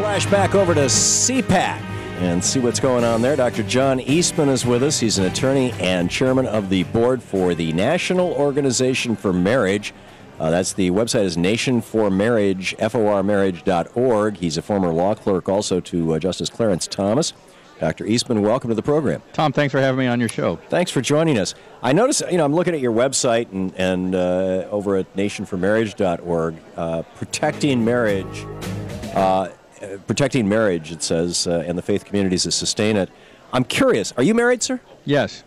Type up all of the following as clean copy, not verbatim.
flash back over to CPAC and see what's going on there. Dr. John Eastman is with us. He's an attorney and chairman of the board for the National Organization for Marriage. That's the website is nationformarriage, formarriage.org. He's a former law clerk also to Justice Clarence Thomas. Dr. Eastman, welcome to the program. Tom, thanks for having me on your show. Thanks for joining us. I noticed, I'm looking at your website and over at nationformarriage.org, protecting marriage, it says, and the faith communities that sustain it. I'm curious, are you married, sir? Yes.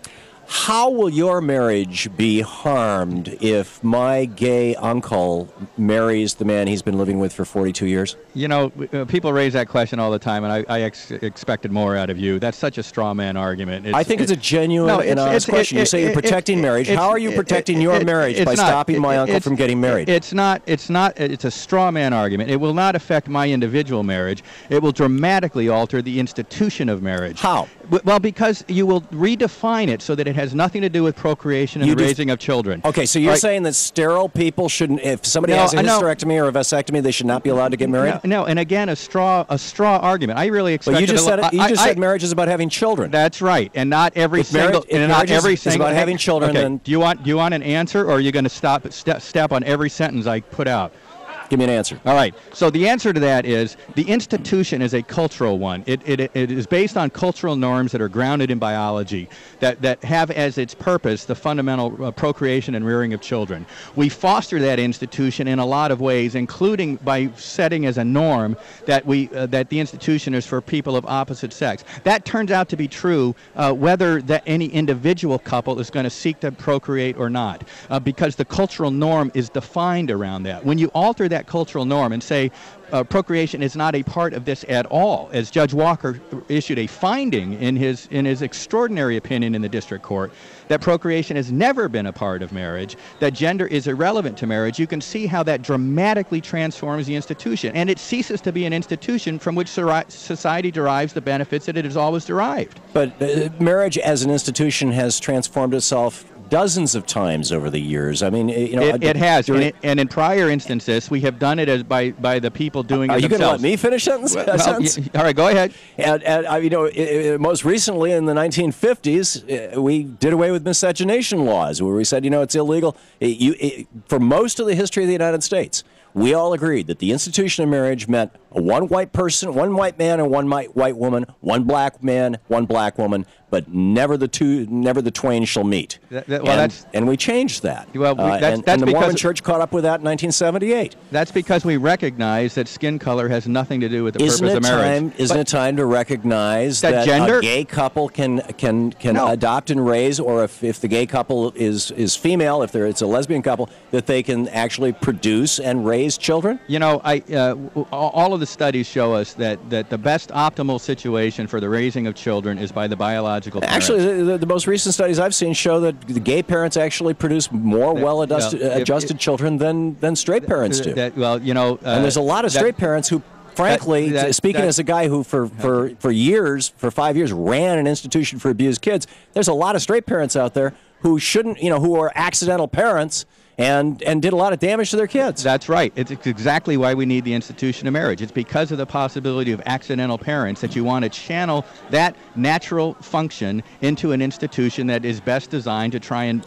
How will your marriage be harmed if my gay uncle marries the man he's been living with for 42 years? You know, people raise that question all the time, and I expected more out of you. That's such a straw man argument. I think it's a genuine and honest question. You say you're protecting marriage. How are you protecting your marriage by stopping my uncle from getting married? It's a straw man argument. It will not affect my individual marriage. It will dramatically alter the institution of marriage. How? Well, because you will redefine it so that it has nothing to do with procreation and the raising of children. Okay, so you're saying that sterile people shouldn't, if somebody has a hysterectomy or a vasectomy, they should not be allowed to get married? No, and again, a straw argument. I really expect. Well, you just said marriage is about having children. That's right, and not every single. It's about having children. Okay. Then do you want an answer, or are you going to step on every sentence I put out? Give me an answer. All right. So the answer to that is the institution is a cultural one. It is based on cultural norms that are grounded in biology that have as its purpose the fundamental procreation and rearing of children. We foster that institution in a lot of ways, including by setting as a norm that that the institution is for people of opposite sex. That turns out to be true whether any individual couple is going to seek to procreate or not, because the cultural norm is defined around that. When you alter that cultural norm and say procreation is not a part of this at all, as Judge Walker issued a finding in his extraordinary opinion in the district court, that procreation has never been a part of marriage, that gender is irrelevant to marriage, you can see how that dramatically transforms the institution. And it ceases to be an institution from which society derives the benefits that it has always derived. But marriage as an institution has transformed itself dozens of times over the years. I mean, it has, and in prior instances, we have done it as by the people doing it themselves. Are you going to let me finish sentence? All right, go ahead. And most recently in the 1950s, we did away with miscegenation laws, where we said, it's illegal. For most of the history of the United States, we all agreed that the institution of marriage meant one white person, one white man, and one white woman, one black man, one black woman, but never the twain shall meet. And we changed that. Well, and the Mormon Church caught up with that in 1978. That's because we recognize that skin color has nothing to do with the purpose of marriage. Isn't it time to recognize that gender? A gay couple can adopt and raise, or if the gay couple is female, if it's a lesbian couple, that they can actually produce and raise children? All of the studies show us that the best optimal situation for the raising of children is by the biological parents. Actually, the most recent studies I've seen show that the gay parents actually produce more well-adjusted children than straight parents do. And there's a lot of straight parents who, frankly, speaking as a guy who for 5 years, ran an institution for abused kids, there's a lot of straight parents out there who shouldn't, who are accidental parents and did a lot of damage to their kids. That's right. It's exactly why we need the institution of marriage. It's because of the possibility of accidental parents that you want to channel that natural function into an institution that is best designed to try and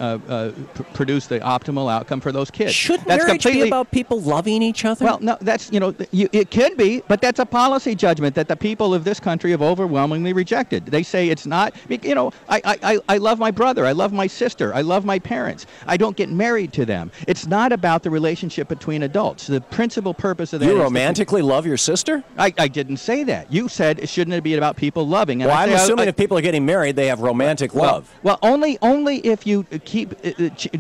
produce the optimal outcome for those kids. Should marriage be about people loving each other? Well, no, that's, it could be, but that's a policy judgment that the people of this country have overwhelmingly rejected. They say it's not, I love my brother, I love my sister, I love my parents. I don't get married to them. It's not about the relationship between adults. The principal purpose of that. You romantically love your sister? I didn't say that. You said shouldn't it be about people loving? And I'm assuming if people are getting married, they have romantic love. Well, only if you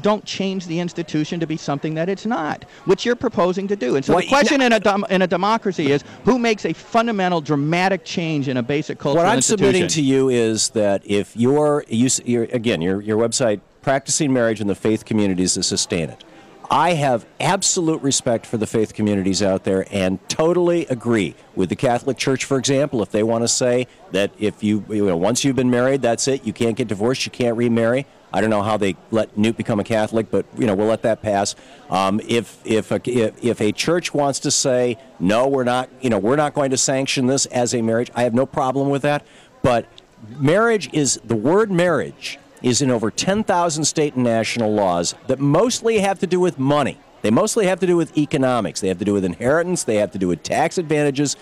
don't change the institution to be something that it's not, which you're proposing to do. And so the question in a democracy is who makes a fundamental, dramatic change in a basic cultural institution. What I'm submitting to you is that if your website, Practicing Marriage in the Faith Communities to Sustain It. I have absolute respect for the faith communities out there and totally agree with the Catholic Church, for example, if they want to say that if once you've been married, that's it, you can't get divorced, you can't remarry. I don't know how they let Newt become a Catholic, but we'll let that pass. If a church wants to say no, we're not going to sanction this as a marriage, I have no problem with that. But the word marriage is in over 10,000 state and national laws that mostly have to do with money. They mostly have to do with economics. They have to do with inheritance. They have to do with tax advantages.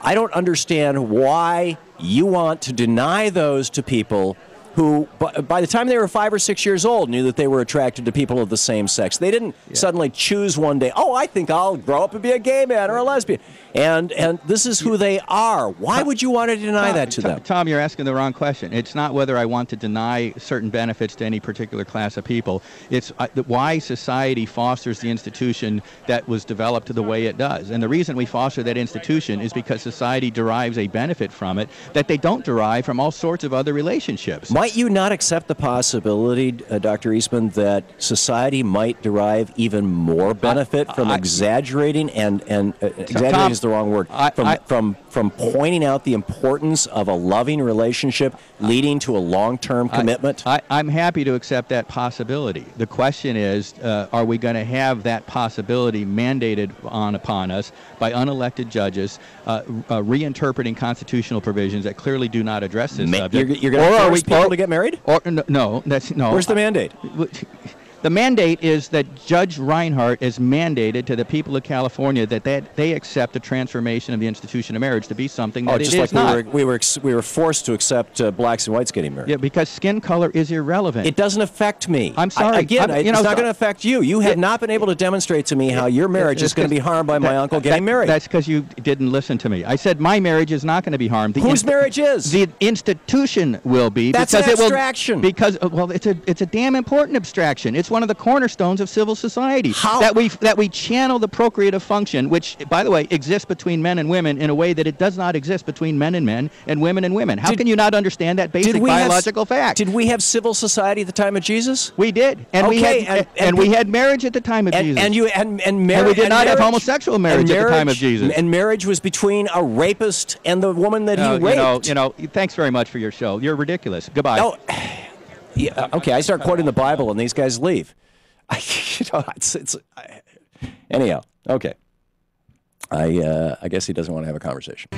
I don't understand why you want to deny those to people who, by the time they were 5 or 6 years old, knew that they were attracted to people of the same sex. They didn't suddenly choose one day, oh, I think I'll grow up and be a gay man or a lesbian. And this is who they are. Why would you want to deny that to them? Tom, you're asking the wrong question. It's not whether I want to deny certain benefits to any particular class of people. It's why society fosters the institution that was developed the way it does. And the reason we foster that institution is because society derives a benefit from it that they don't derive from all sorts of other relationships. Might you not accept the possibility, Dr. Eastman, that society might derive even more benefit from exaggerating and exaggerating Tom, is the wrong word, from pointing out the importance of a loving relationship leading to a long-term commitment? I'm happy to accept that possibility. The question is, are we going to have that possibility mandated upon us by unelected judges reinterpreting constitutional provisions that clearly do not address this subject? You're going to force people to get married? No. Where's the mandate? The mandate is that Judge Reinhart is mandated to the people of California that they accept the transformation of the institution of marriage to be something that it is not. We were forced to accept blacks and whites getting married. Yeah, because skin color is irrelevant. It doesn't affect me. I'm sorry. It's not going to affect you. You have not been able to demonstrate to me how your marriage is going to be harmed by my uncle getting married. That's because you didn't listen to me. I said my marriage is not going to be harmed. Whose marriage is? The institution will be. That's an abstraction. It's a damn important abstraction. It's one of the cornerstones of civil society. That we channel the procreative function, which, by the way, exists between men and women in a way that it does not exist between men and women and women. How can you not understand that basic biological fact? Did we have civil society at the time of Jesus? We did, and we had marriage at the time of Jesus. And we did not have homosexual marriage at the time of Jesus. And marriage was between a rapist and the woman that he raped. Thanks very much for your show. You're ridiculous. Goodbye. Oh, yeah, okay, I start quoting the Bible and these guys leave. Anyhow, okay. I guess he doesn't want to have a conversation.